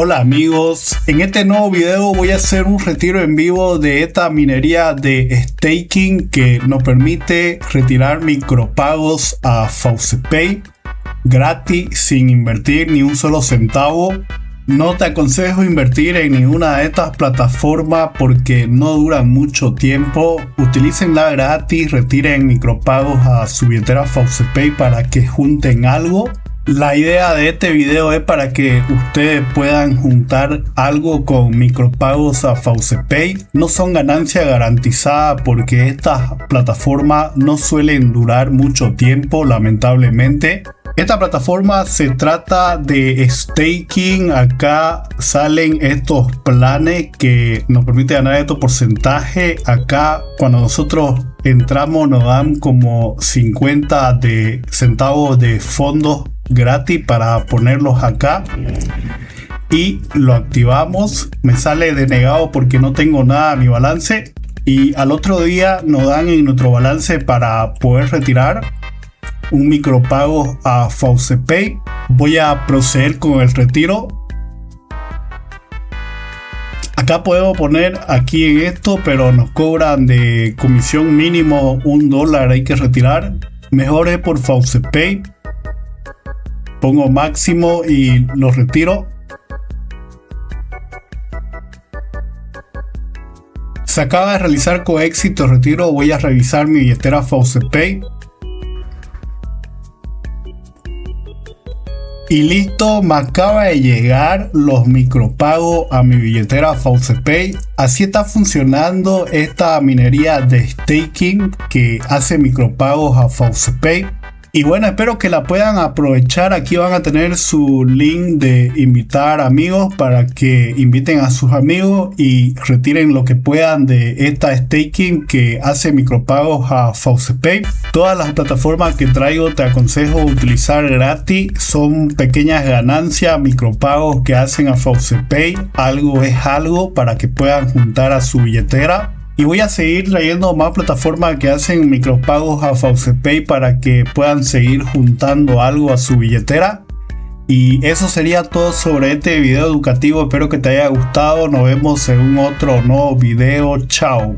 Hola amigos, en este nuevo video voy a hacer un retiro en vivo de esta minería de staking que nos permite retirar micropagos a FaucetPay gratis sin invertir ni un solo centavo. No te aconsejo invertir en ninguna de estas plataformas porque no duran mucho tiempo. Utilícenla gratis, retiren micropagos a su billetera FaucetPay para que junten algo. La idea de este video es para que ustedes puedan juntar algo con micropagos a FaucetPay. No son ganancias garantizadas porque estas plataformas no suelen durar mucho tiempo, lamentablemente. Esta plataforma se trata de staking. Acá salen estos planes que nos permiten ganar estos porcentajes. Acá cuando nosotros entramos nos dan como 50 centavos de fondos gratis para ponerlos acá y lo activamos. Me sale denegado porque no tengo nada en mi balance y al otro día nos dan en nuestro balance para poder retirar un micropago a FaucetPay. Voy a proceder con el retiro. Acá podemos poner aquí en esto, pero nos cobran de comisión mínimo $1 hay que retirar. Mejor es por FaucetPay. Pongo máximo y lo retiro. Se acaba de realizar con éxito el retiro. Voy a revisar mi billetera FaucetPay. Y listo, me acaba de llegar los micropagos a mi billetera FaucetPay. Así está funcionando esta minería de staking que hace micropagos a FaucetPay. Y bueno, espero que la puedan aprovechar. Aquí van a tener su link de invitar amigos para que inviten a sus amigos y retiren lo que puedan de esta staking que hace micropagos a FaucetPay. Todas las plataformas que traigo te aconsejo utilizar gratis. Son pequeñas ganancias, micropagos que hacen a FaucetPay. Algo es algo para que puedan juntar a su billetera. Y voy a seguir trayendo más plataformas que hacen micropagos a FaucetPay para que puedan seguir juntando algo a su billetera. Y eso sería todo sobre este video educativo. Espero que te haya gustado. Nos vemos en un otro nuevo video. Chao.